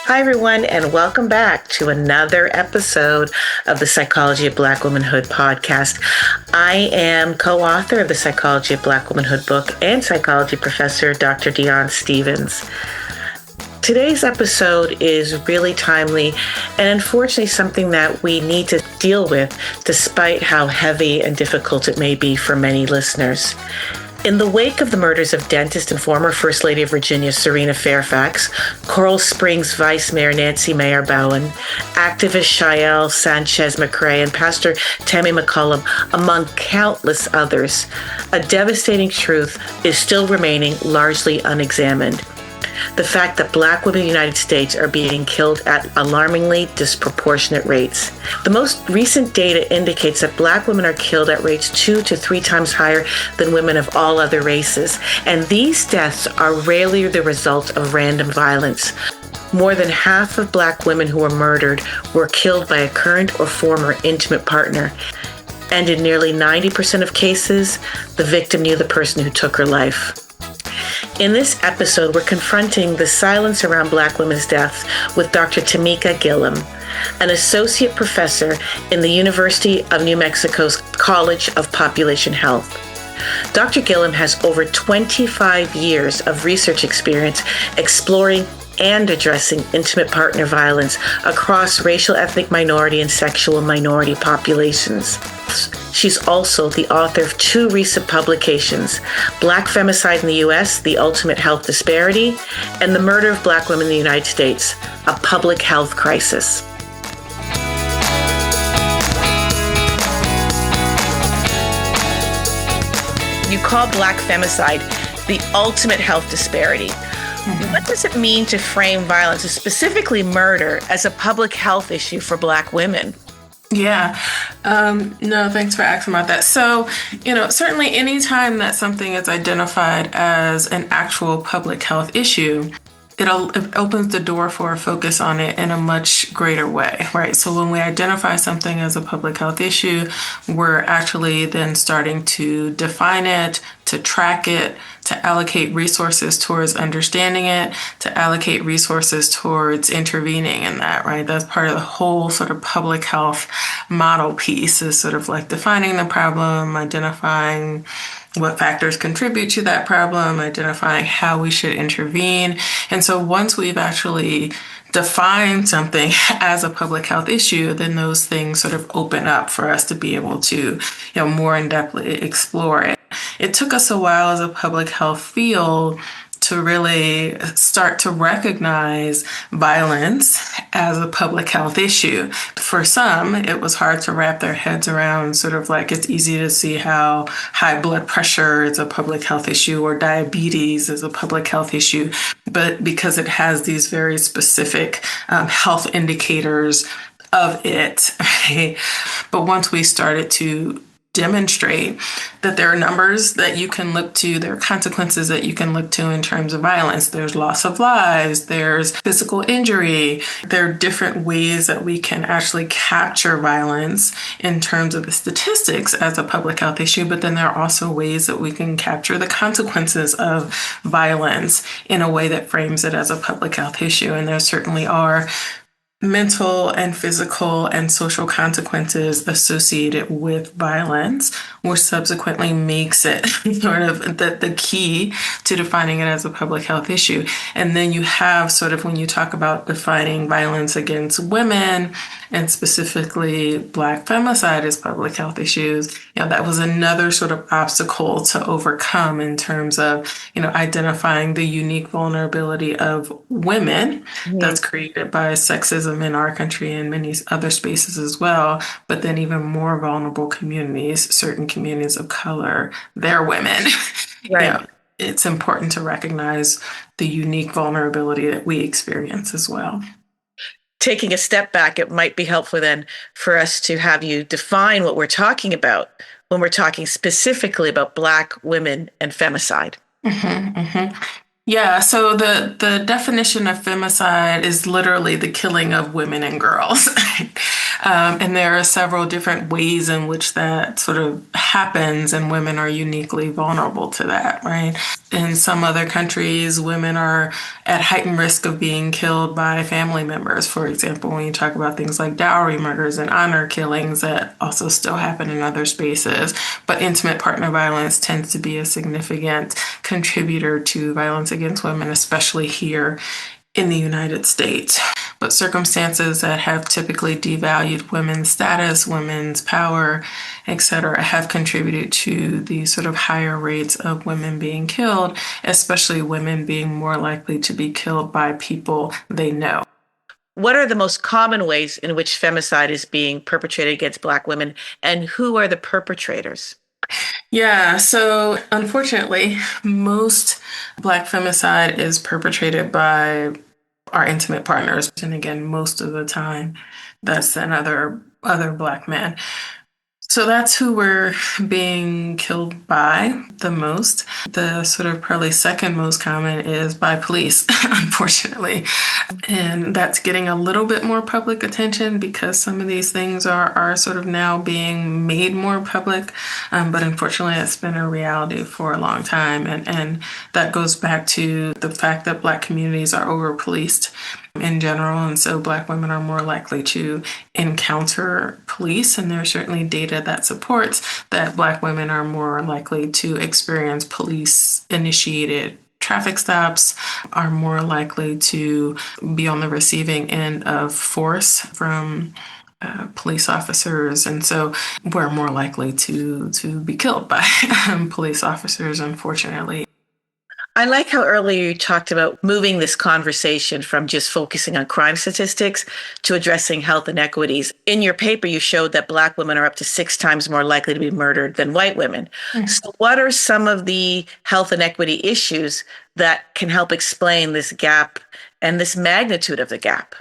Hi, everyone, and welcome back to another episode of the Psychology of Black Womanhood podcast. I am co-author of the Psychology of Black Womanhood book and psychology professor, Dr. Dion Stevens. Today's episode is really timely and unfortunately something that we need to deal with despite how heavy and difficult it may be for many listeners. In the wake of the murders of dentist and former First Lady of Virginia, Serena Fairfax, Coral Springs Vice Mayor Nancy Mayer Bowen, activist Shael Sanchez-McCrae, and Pastor Tammy McCullum, among countless others, a devastating truth is still remaining largely unexamined. The fact that Black women in the United States are being killed at alarmingly disproportionate rates. The most recent data indicates that Black women are killed at rates 2 to 3 times higher than women of all other races, and these deaths are rarely the result of random violence. More than half of Black women who were murdered were killed by a current or former intimate partner, and in nearly 90% of cases, the victim knew the person who took her life. In this episode, we're confronting the silence around Black women's deaths with Dr. Tamika Gillum, an associate professor in the University of New Mexico's College of Population Health. Dr. Gillum has over 25 years of research experience exploring and addressing intimate partner violence across racial, ethnic minority, and sexual minority populations. She's also the author of 2 recent publications, Black Femicide in the U.S., The Ultimate Health Disparity, and The Murder of Black Women in the United States, A Public Health Crisis. You call Black Femicide the ultimate health disparity. What does it mean to frame violence, specifically murder, as a public health issue for Black women? Yeah. No, thanks for asking about that. So, certainly anytime that something is identified as an actual public health issue, it opens the door for a focus on it in a much greater way, right? So when we identify something as a public health issue, we're actually then starting to define it, to track it, to allocate resources towards understanding it, to allocate resources towards intervening in that, right? That's part of the whole sort of public health model piece, is sort of like defining the problem, identifying what factors contribute to that problem, identifying how we should intervene. And so once we've actually defined something as a public health issue, then those things sort of open up for us to be able to, more in-depthly explore it. It took us a while as a public health field to really start to recognize violence as a public health issue. For some, it was hard to wrap their heads around, sort of like it's easy to see how high blood pressure is a public health issue or diabetes is a public health issue, but because it has these very specific health indicators of it, right? But once we started to demonstrate that there are numbers that you can look to, there are consequences that you can look to in terms of violence. There's loss of lives, there's physical injury. There are different ways that we can actually capture violence in terms of the statistics as a public health issue, but then there are also ways that we can capture the consequences of violence in a way that frames it as a public health issue. And there certainly are mental and physical and social consequences associated with violence, which subsequently makes it sort of the key to defining it as a public health issue. And then you have sort of, when you talk about defining violence against women and specifically Black femicide as public health issues, that was another sort of obstacle to overcome in terms of, identifying the unique vulnerability of women that's created by sexism in our country and many other spaces as well, but then even more vulnerable communities, certain communities of color, they're women. Right. It's important to recognize the unique vulnerability that we experience as well. Taking a step back, it might be helpful then for us to have you define what we're talking about when we're talking specifically about Black women and femicide. Yeah, so the definition of femicide is literally the killing of women and girls. And there are several different ways in which that sort of happens, and women are uniquely vulnerable to that, right? In some other countries, women are at heightened risk of being killed by family members. For example, when you talk about things like dowry murders and honor killings that also still happen in other spaces, but intimate partner violence tends to be a significant contributor to violence against women, especially here in the United States. But circumstances that have typically devalued women's status, women's power, etc., have contributed to the sort of higher rates of women being killed, especially women being more likely to be killed by people they know. What are the most common ways in which femicide is being perpetrated against Black women, and who are the perpetrators? Yeah, so unfortunately, most Black femicide is perpetrated by our intimate partners. And again, most of the time, that's another other Black man. So that's who we're being killed by the most. The sort of probably second most common is by police, unfortunately. And that's getting a little bit more public attention because some of these things are sort of now being made more public. But unfortunately, it's been a reality for a long time. And that goes back to the fact that Black communities are over-policed in general, and so Black women are more likely to encounter police, and there's certainly data that supports that Black women are more likely to experience police-initiated traffic stops, are more likely to be on the receiving end of force from police officers, and so we're more likely to be killed by police officers, unfortunately. I like how earlier you talked about moving this conversation from just focusing on crime statistics to addressing health inequities. In your paper, you showed that Black women are up to 6 times more likely to be murdered than white women. Mm-hmm. So what are some of the health inequity issues that can help explain this gap and this magnitude of the gap?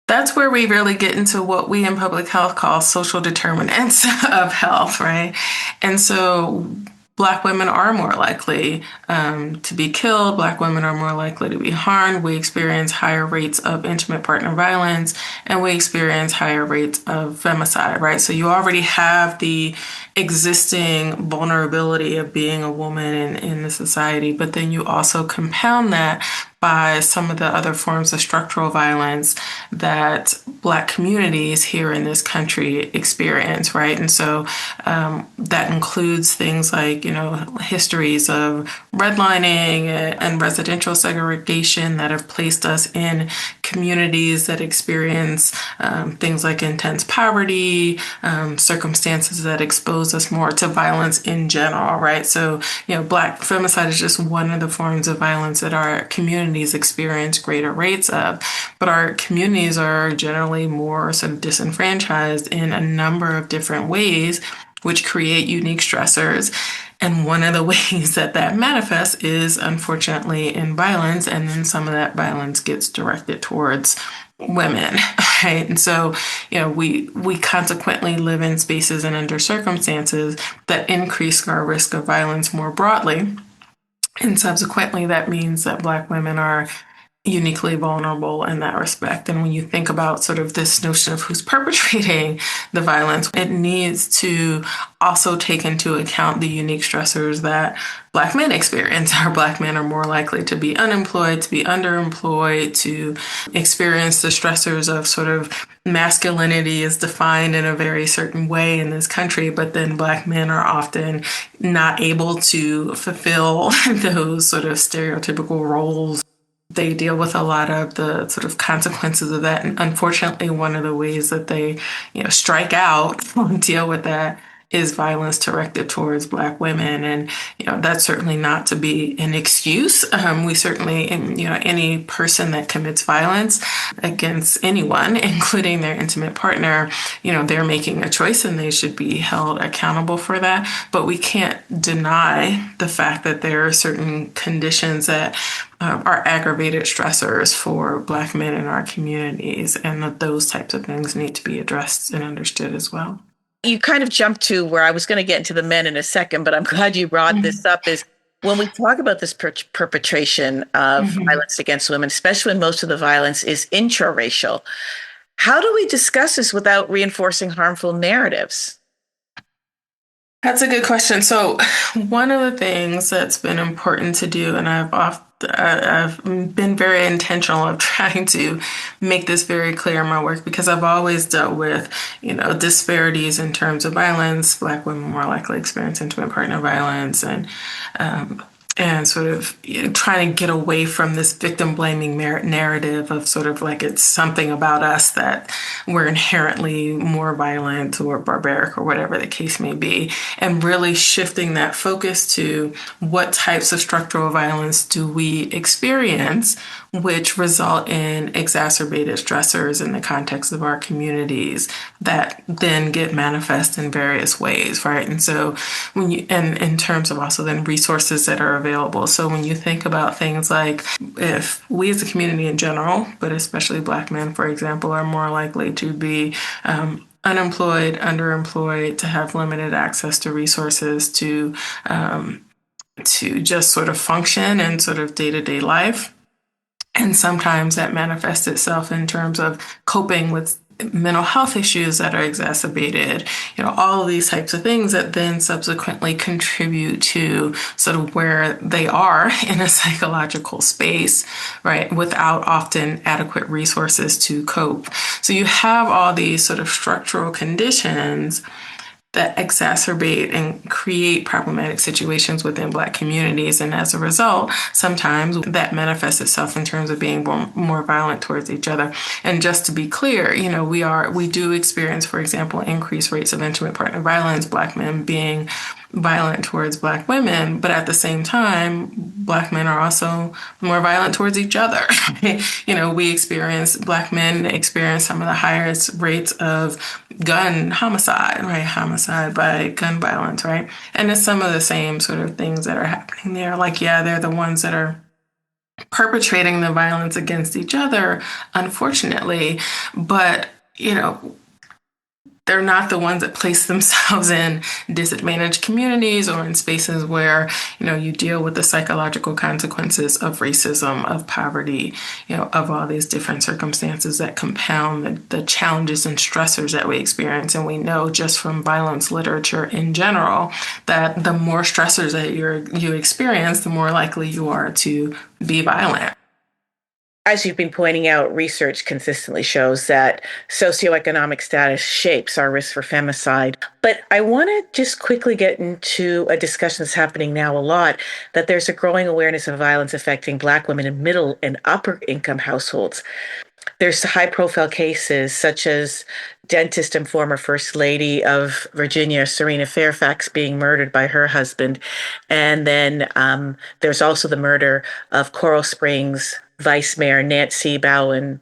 That's where we really get into what we in public health call social determinants of health, right? And so Black women are more likely to be killed. Black women are more likely to be harmed. We experience higher rates of intimate partner violence, and we experience higher rates of femicide, right? So you already have the existing vulnerability of being a woman in the society, but then you also compound that by some of the other forms of structural violence that Black communities here in this country experience, right? And so that includes things like, histories of redlining and residential segregation that have placed us in communities that experience things like intense poverty, circumstances that expose us more to violence in general, right? So, Black femicide is just one of the forms of violence that our communities experience greater rates of, but our communities are generally more sort of disenfranchised in a number of different ways, which create unique stressors. And one of the ways that manifests is unfortunately in violence, and then some of that violence gets directed towards women, right? And so, we consequently live in spaces and under circumstances that increase our risk of violence more broadly. And subsequently, that means that Black women are uniquely vulnerable in that respect. And when you think about sort of this notion of who's perpetrating the violence, it needs to also take into account the unique stressors that Black men experience. Our Black men are more likely to be unemployed, to be underemployed, to experience the stressors of sort of masculinity is defined in a very certain way in this country, but then Black men are often not able to fulfill those sort of stereotypical roles. They deal with a lot of the sort of consequences of that. And unfortunately, one of the ways that they, strike out or deal with that is violence directed towards Black women. And, that's certainly not to be an excuse. We certainly, any person that commits violence against anyone, including their intimate partner, they're making a choice and they should be held accountable for that. But we can't deny the fact that there are certain conditions that are aggravated stressors for Black men in our communities, and that those types of things need to be addressed and understood as well. You kind of jumped to where I was going to get into the men in a second, but I'm glad you brought this up, is when we talk about this perpetration of violence against women, especially when most of the violence is intraracial, How do we discuss this without reinforcing harmful narratives? That's a good question. So, one of the things that's been important to do, and I've been very intentional of trying to make this very clear in my work because I've always dealt with, disparities in terms of violence. Black women more likely experience intimate partner violence, um, and sort of trying to get away from this victim blaming narrative of sort of like it's something about us that we're inherently more violent or barbaric or whatever the case may be, and really shifting that focus to what types of structural violence do we experience, which result in exacerbated stressors in the context of our communities that then get manifest in various ways, right? And so and in terms of also then resources that are available. So when you think about things like if we as a community in general, but especially Black men, for example, are more likely to be unemployed, underemployed, to have limited access to resources, to just sort of function and sort of day-to-day life. And sometimes that manifests itself in terms of coping with mental health issues that are exacerbated, all of these types of things that then subsequently contribute to sort of where they are in a psychological space, right, without often adequate resources to cope. So you have all these sort of structural conditions that exacerbate and create problematic situations within Black communities. And as a result, sometimes that manifests itself in terms of being more violent towards each other. And just to be clear, we do experience, for example, increased rates of intimate partner violence, Black men being violent towards Black women, but at the same time, Black men are also more violent towards each other. Black men experience some of the highest rates of gun homicide, right? Homicide by gun violence, right? And it's some of the same sort of things that are happening there. Like, yeah, they're the ones that are perpetrating the violence against each other, unfortunately, but, they're not the ones that place themselves in disadvantaged communities or in spaces where, you deal with the psychological consequences of racism, of poverty, of all these different circumstances that compound the challenges and stressors that we experience. And we know just from violence literature in general that the more stressors that you experience, the more likely you are to be violent. As you've been pointing out, research consistently shows that socioeconomic status shapes our risk for femicide. But I want to just quickly get into a discussion that's happening now a lot, that there's a growing awareness of violence affecting Black women in middle and upper income households. There's high profile cases such as dentist and former First Lady of Virginia, Serena Fairfax, being murdered by her husband. And then there's also the murder of Coral Springs Vice Mayor Nancy Bowen.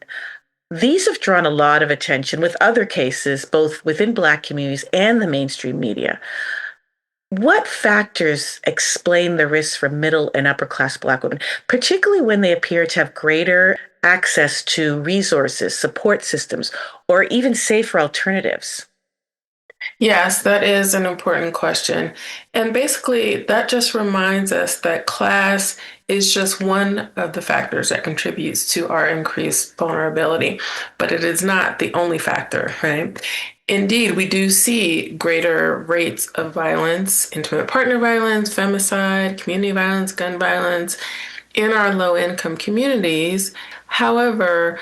These have drawn a lot of attention with other cases, both within Black communities and the mainstream media. What factors explain the risks for middle and upper class Black women, particularly when they appear to have greater access to resources, support systems, or even safer alternatives? Yes, that is an important question. And basically, that just reminds us that class is just one of the factors that contributes to our increased vulnerability, but it is not the only factor, right? Indeed, we do see greater rates of violence, intimate partner violence, femicide, community violence, gun violence in our low income communities. However,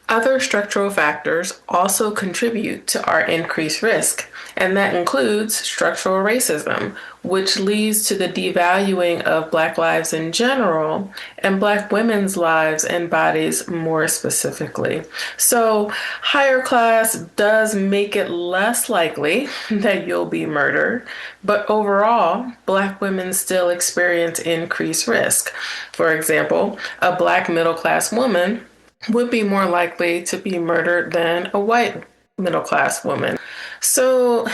other structural factors also contribute to our increased risk, and that includes structural racism, which leads to the devaluing of Black lives in general and Black women's lives and bodies more specifically. So, higher class does make it less likely that you'll be murdered, but overall, Black women still experience increased risk. For example, a Black middle class woman would be more likely to be murdered than a white middle class woman. So,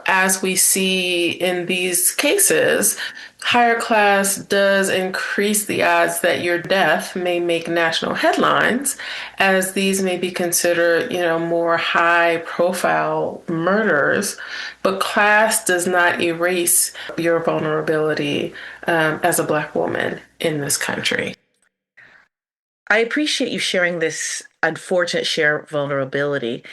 as we see in these cases, higher class does increase the odds that your death may make national headlines, as these may be considered, more high profile murders. But class does not erase your vulnerability as a Black woman in this country. I appreciate you sharing this unfortunate share of vulnerability.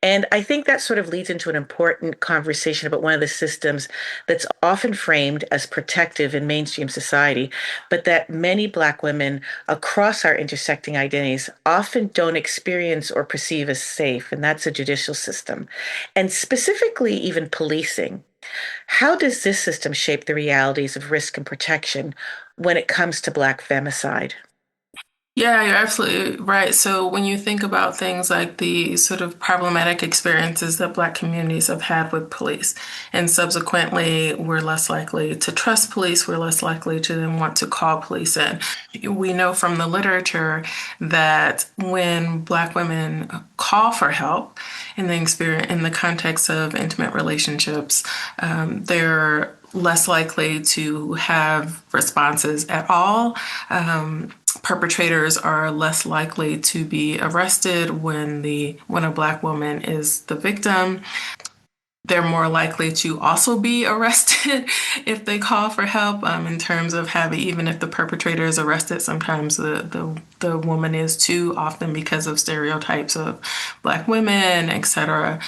And I think that sort of leads into an important conversation about one of the systems that's often framed as protective in mainstream society, but that many Black women across our intersecting identities often don't experience or perceive as safe, and that's a judicial system, and specifically even policing. How does this system shape the realities of risk and protection when it comes to Black femicide? Yeah, you're absolutely right. So when you think about things like the sort of problematic experiences that Black communities have had with police, and subsequently we're less likely to trust police, we're less likely to then want to call police in. We know from the literature that when Black women call for help in the experience, in the context of intimate relationships, they're less likely to have responses at all. Perpetrators are less likely to be arrested when a Black woman is the victim. They're more likely to also be arrested if they call for help. In terms of having, even if the perpetrator is arrested, sometimes the woman is too, often because of stereotypes of Black women, etc.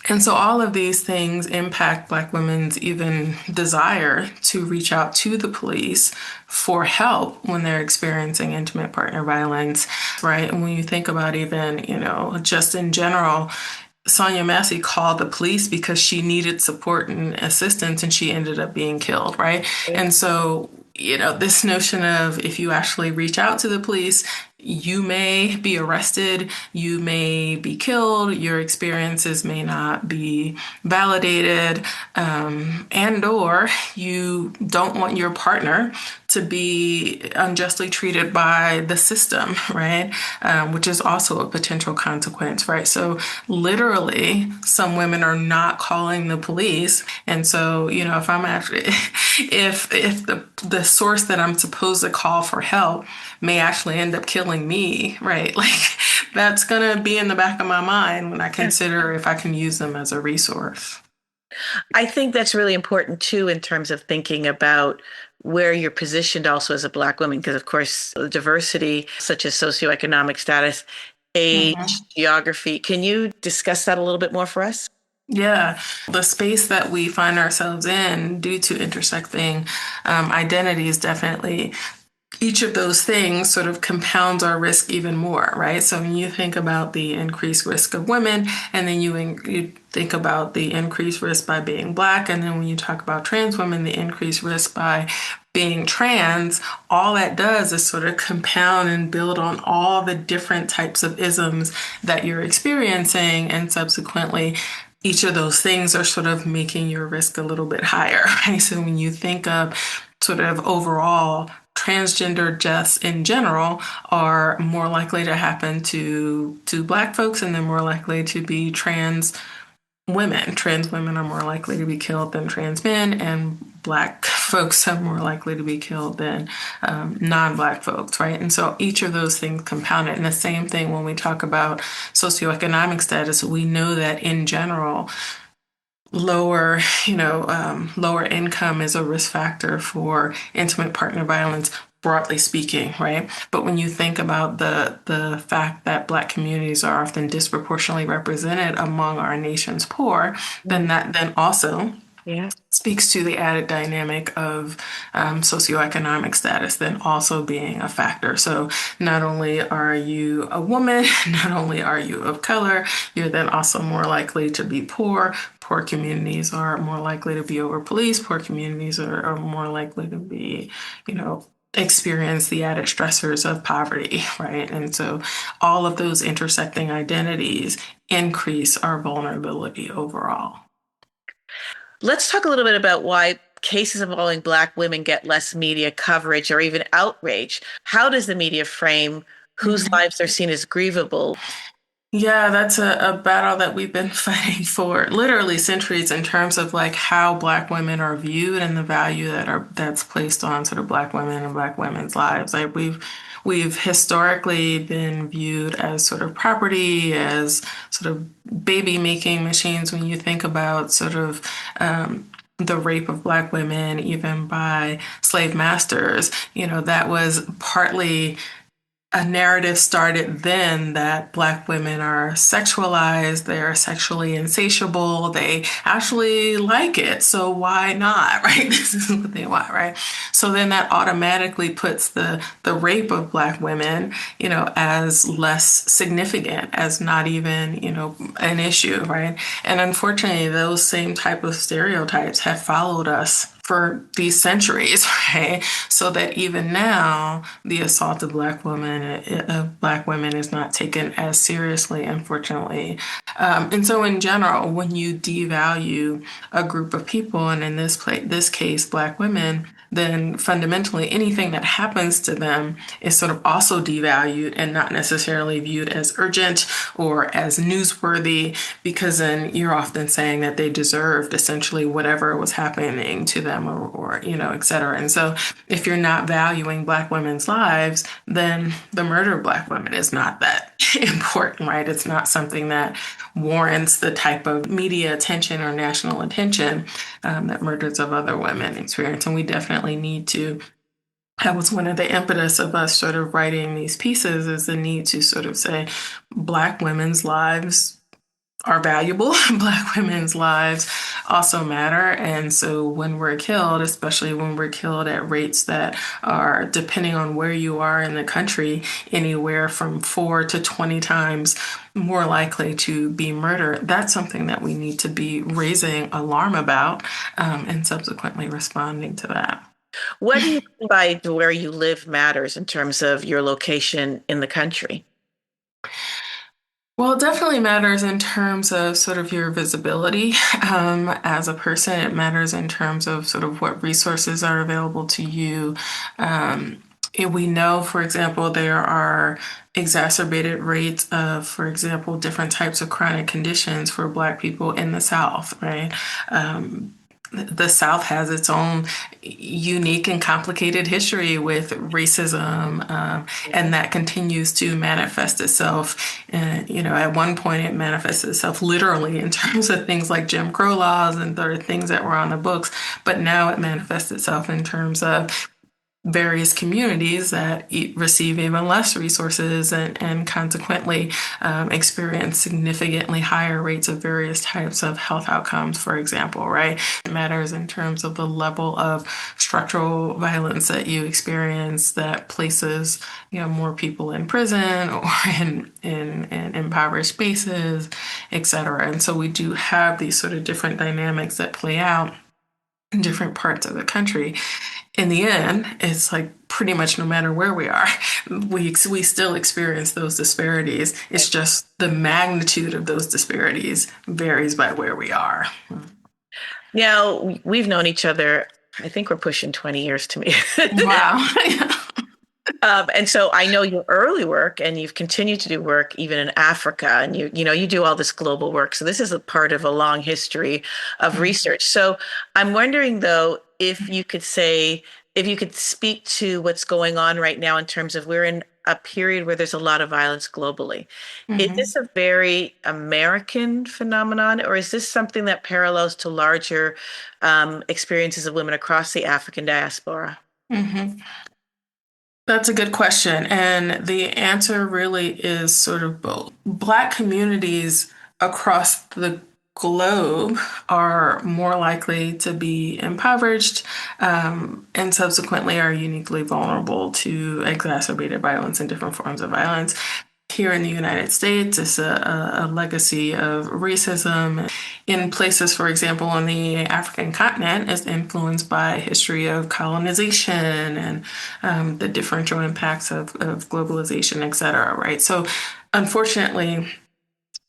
And so all of these things impact Black women's even desire to reach out to the police for help when they're experiencing intimate partner violence, right? And when you think about even, just in general, Sonia Massey called the police because she needed support and assistance and she ended up being killed, right? And so, this notion of if you actually reach out to the police, you may be arrested, you may be killed, your experiences may not be validated, and or you don't want your partner to be unjustly treated by the system, right? Which is also a potential consequence, right? So literally, some women are not calling the police, and so if I'm actually, if the source that I'm supposed to call for help may actually end up killing me, right? Like that's gonna be in the back of my mind when I consider if I can use them as a resource. I think that's really important too, in terms of thinking about where you're positioned also as a Black woman, because of course, diversity such as socioeconomic status, age, Mhm. geography. Can you discuss that a little bit more for us? Yeah, the space that we find ourselves in due to intersecting identities definitely each of those things sort of compounds our risk even more, right? So when you think about the increased risk of women, and then you think about the increased risk by being Black, and then when you talk about trans women, the increased risk by being trans, all that does is sort of compound and build on all the different types of isms that you're experiencing, and subsequently each of those things are sort of making your risk a little bit higher, right? So when you think of sort of overall transgender deaths in general are more likely to happen to Black folks, and they're more likely to be trans women. Trans women are more likely to be killed than trans men, and Black folks are more likely to be killed than non-Black folks, right? And so each of those things compound it. And the same thing when we talk about socioeconomic status, we know that in general, lower income is a risk factor for intimate partner violence, broadly speaking, right? But when you think about the fact that Black communities are often disproportionately represented among our nation's poor, then that then also Yeah. speaks to the added dynamic of socioeconomic status then also being a factor. So not only are you a woman, not only are you of color, you're then also more likely to be poor. Poor communities are more likely to be over policed. Poor communities are more likely to be, experience the added stressors of poverty, right? And so all of those intersecting identities increase our vulnerability overall. Let's talk a little bit about why cases involving Black women get less media coverage or even outrage. How does the media frame whose Mhm. lives are seen as grievable? Yeah, that's a battle that we've been fighting for literally centuries in terms of like how Black women are viewed and the value that's placed on sort of Black women and Black women's lives. Like we've historically been viewed as sort of property, as sort of baby making machines. When you think about sort of the rape of Black women, even by slave masters, that was partly a narrative started then that Black women are sexualized, they are sexually insatiable, they actually like it, so why not, right? This is what they want, right? So then that automatically puts the rape of Black women, as less significant, as not even, an issue, right? And unfortunately, those same type of stereotypes have followed us for these centuries, right? So that even now, the assault of Black women is not taken as seriously, unfortunately. And so, in general, when you devalue a group of people, and in this case, Black women, then fundamentally anything that happens to them is sort of also devalued and not necessarily viewed as urgent or as newsworthy, because then you're often saying that they deserved essentially whatever was happening to them, or et cetera. And so if you're not valuing Black women's lives, then the murder of Black women is not that important, right? It's not something that warrants the type of media attention or national attention that murders of other women experience. And we definitely need to. That was one of the impetus of us sort of writing these pieces, is the need to sort of say Black women's lives are valuable. Black women's lives also matter. And so when we're killed, especially when we're killed at rates that are, depending on where you are in the country, anywhere from 4 to 20 times more likely to be murdered, that's something that we need to be raising alarm about, and subsequently responding to that. What do you mean by where you live matters in terms of your location in the country? Well, it definitely matters in terms of sort of your visibility as a person. It matters in terms of sort of what resources are available to you. And we know, for example, there are exacerbated rates of, for example, different types of chronic conditions for Black people in the South, right? The South has its own unique and complicated history with racism, and that continues to manifest itself. And, at one point it manifested itself literally in terms of things like Jim Crow laws and other things that were on the books, but now it manifests itself in terms of various communities that receive even less resources, and consequently experience significantly higher rates of various types of health outcomes, for example, right? It matters in terms of the level of structural violence that you experience that places, more people in prison or in impoverished spaces, et cetera. And so we do have these sort of different dynamics that play out in different parts of the country. In the end, it's like pretty much no matter where we are, we still experience those disparities. It's just the magnitude of those disparities varies by where we are. Now, we've known each other, I think we're pushing 20 years to me. Wow. And so I know your early work, and you've continued to do work even in Africa, and you do all this global work. So this is a part of a long history of research. So I'm wondering, though, if you could speak to what's going on right now in terms of, we're in a period where there's a lot of violence globally. Is this a very American phenomenon, or is this something that parallels to larger experiences of women across the African diaspora? Mm-hmm. That's a good question. And the answer really is sort of both. Black communities across the globe are more likely to be impoverished, and subsequently are uniquely vulnerable to exacerbated violence and different forms of violence. Here in the United States, it's a legacy of racism. In places, for example, on the African continent, is influenced by a history of colonization and the differential impacts of globalization, et cetera, right? So unfortunately,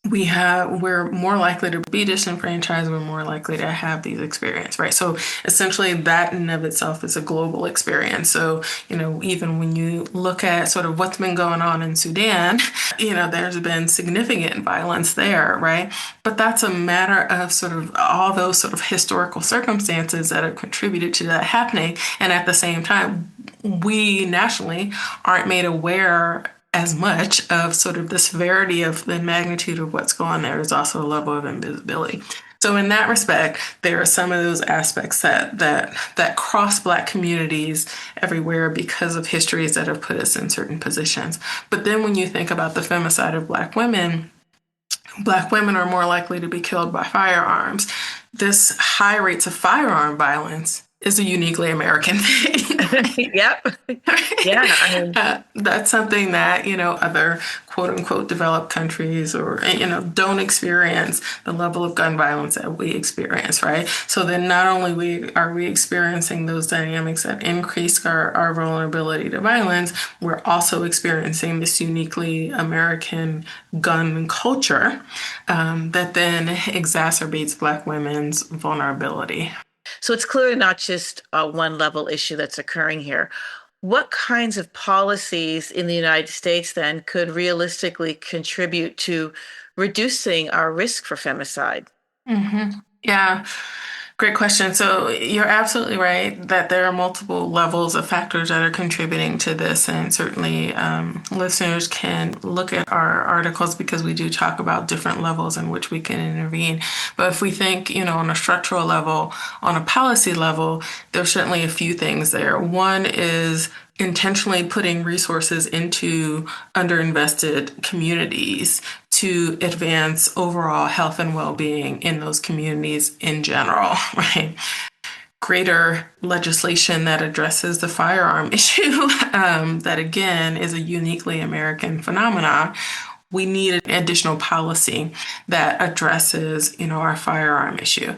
we're more likely to be disenfranchised, we're more likely to have these experiences, right? So essentially that in and of itself is a global experience. So, even when you look at sort of what's been going on in Sudan, there's been significant violence there, right? But that's a matter of sort of all those sort of historical circumstances that have contributed to that happening. And at the same time, we nationally aren't made aware as much of sort of the severity of the magnitude of what's going on. There is also a level of invisibility. So in that respect, there are some of those aspects that cross Black communities everywhere because of histories that have put us in certain positions. But then when you think about the femicide of Black women are more likely to be killed by firearms. This high rates of firearm violence is a uniquely American thing. Yep. Yeah. I mean, That's something that, other quote unquote developed countries or, don't experience the level of gun violence that we experience, right? So then not only are we experiencing those dynamics that increase our vulnerability to violence, we're also experiencing this uniquely American gun culture that then exacerbates Black women's vulnerability. so it's clearly not just a one level issue that's occurring here. What kinds of policies in the United States then could realistically contribute to reducing our risk for femicide? Yeah, great question. So you're absolutely right that there are multiple levels of factors that are contributing to this, and certainly listeners can look at our articles because we do talk about different levels in which we can intervene. But if we think, on a structural level, on a policy level, there's certainly a few things there. One is intentionally putting resources into underinvested communities to advance overall health and well-being in those communities in general, right? Greater legislation that addresses the firearm issue, that again is a uniquely American phenomenon. We need additional policy that addresses, our firearm issue.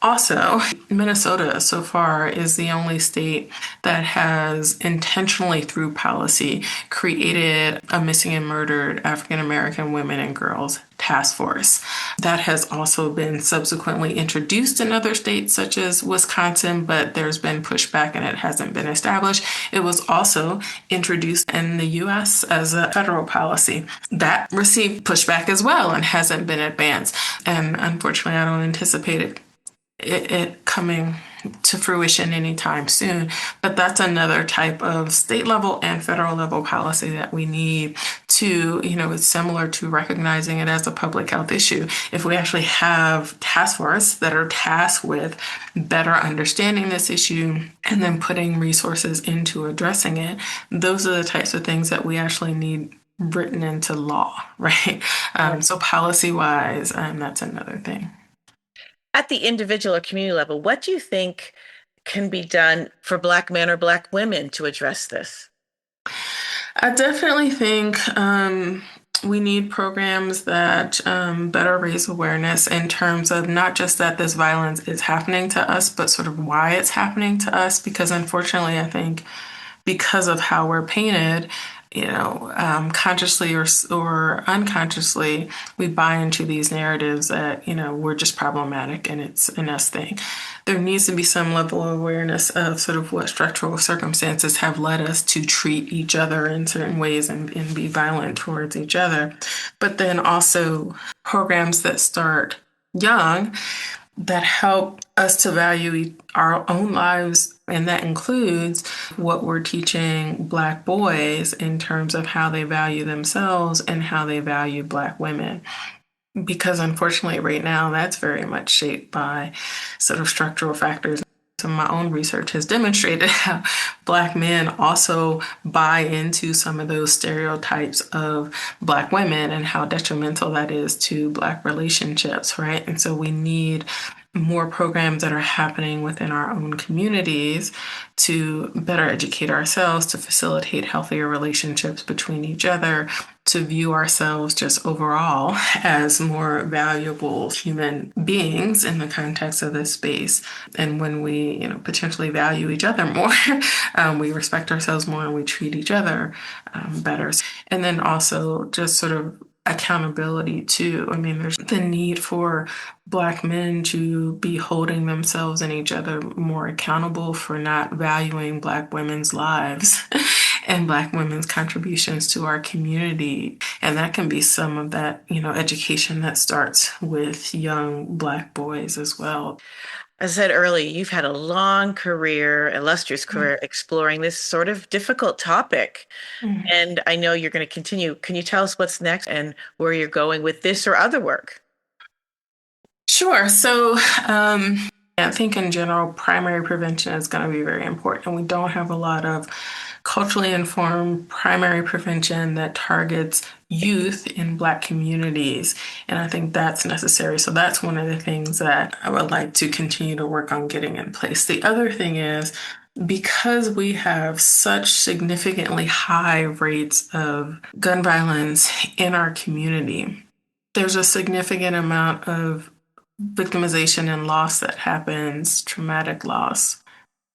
Also, Minnesota so far is the only state that has intentionally, through policy, created a missing and murdered African American women and girls task force. That has also been subsequently introduced in other states such as Wisconsin, but there's been pushback and it hasn't been established. It was also introduced in the US as a federal policy. That received pushback as well and hasn't been advanced. And unfortunately, I don't anticipate it coming to fruition anytime soon. But that's another type of state level and federal level policy that we need to, it's similar to recognizing it as a public health issue. If we actually have task force that are tasked with better understanding this issue and then putting resources into addressing it, those are the types of things that we actually need written into law, right? So policy wise, that's another thing. At the individual or community level, what do you think can be done for Black men or Black women to address this? I definitely think we need programs that better raise awareness in terms of not just that this violence is happening to us, but sort of why it's happening to us. Because unfortunately, I think because of how we're painted, consciously or unconsciously, we buy into these narratives that, we're just problematic and it's an us thing. There needs to be some level of awareness of sort of what structural circumstances have led us to treat each other in certain ways and be violent towards each other. But then also programs that start young that help us to value our own lives. And that includes what we're teaching Black boys in terms of how they value themselves and how they value Black women. Because unfortunately, right now, that's very much shaped by sort of structural factors. So my own research has demonstrated how Black men also buy into some of those stereotypes of Black women and how detrimental that is to Black relationships, right? And so we need more programs that are happening within our own communities to better educate ourselves, to facilitate healthier relationships between each other, to view ourselves just overall as more valuable human beings in the context of this space. And when we, potentially value each other more, we respect ourselves more and we treat each other better. And then also just sort of accountability too. I mean, there's the need for Black men to be holding themselves and each other more accountable for not valuing Black women's lives and Black women's contributions to our community. And that can be some of that, education that starts with young Black boys as well. As I said earlier, you've had a long career, illustrious career, exploring this sort of difficult topic. Mm-hmm. And I know you're going to continue. Can you tell us what's next and where you're going with this or other work? Sure. I think in general, primary prevention is going to be very important. We don't have a lot of culturally informed primary prevention that targets youth in Black communities. And I think that's necessary. So that's one of the things that I would like to continue to work on getting in place. The other thing is, because we have such significantly high rates of gun violence in our community, there's a significant amount of victimization and loss that happens, traumatic loss,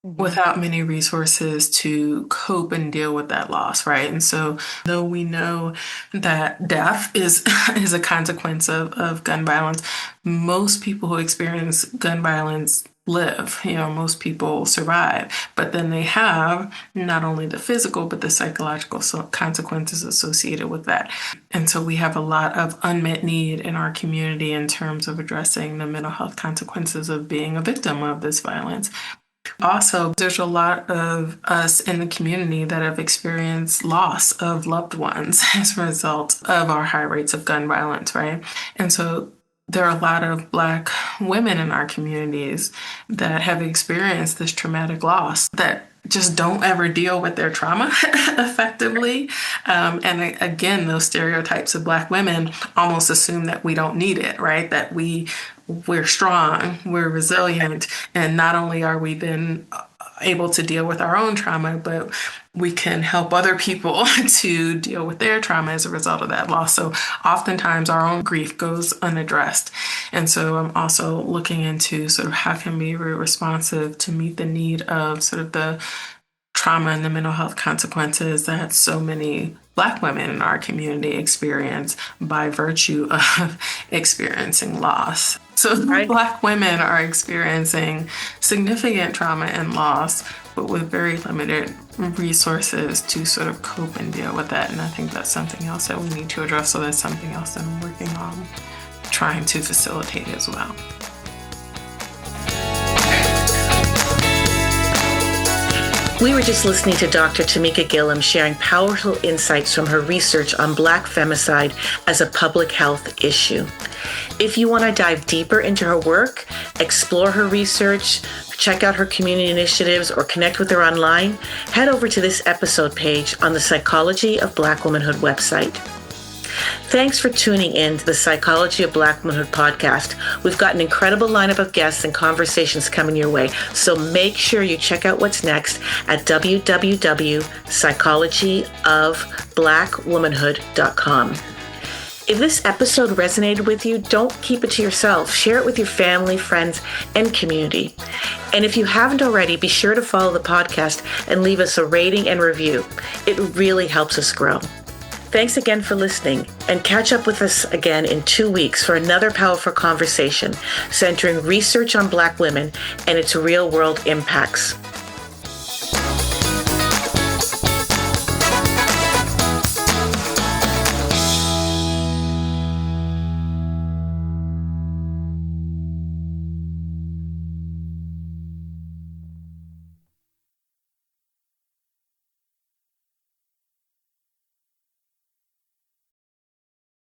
without many resources to cope and deal with that loss, right? And so, though we know that death is is a consequence of gun violence, most people who experience gun violence live. Most people survive, but then they have not only the physical but the psychological consequences associated with that. And so we have a lot of unmet need in our community in terms of addressing the mental health consequences of being a victim of this violence. Also, there's a lot of us in the community that have experienced loss of loved ones as a result of our high rates of gun violence, right? And so there are a lot of Black women in our communities that have experienced this traumatic loss that just don't ever deal with their trauma effectively. And again, those stereotypes of Black women almost assume that we don't need it, right? That we're strong, we're resilient, and not only are we then able to deal with our own trauma, but we can help other people to deal with their trauma as a result of that loss. So oftentimes our own grief goes unaddressed. And so I'm also looking into sort of how can we be responsive to meet the need of sort of the trauma and the mental health consequences that so many Black women in our community experience by virtue of experiencing loss. So Black women are experiencing significant trauma and loss, but with very limited resources to sort of cope and deal with that. And I think that's something else that we need to address. So that's something else that I'm working on trying to facilitate as well. We were just listening to Dr. Tamika Gillum sharing powerful insights from her research on Black femicide as a public health issue. If you want to dive deeper into her work, explore her research, check out her community initiatives, or connect with her online, head over to this episode page on the Psychology of Black Womanhood website. Thanks for tuning in to the Psychology of Black Womanhood podcast. We've got an incredible lineup of guests and conversations coming your way, so make sure you check out what's next at www.psychologyofblackwomanhood.com. If this episode resonated with you, don't keep it to yourself. Share it with your family, friends, and community. And if you haven't already, be sure to follow the podcast and leave us a rating and review. It really helps us grow. Thanks again for listening, and catch up with us again in 2 weeks for another powerful conversation centering research on Black women and its real-world impacts.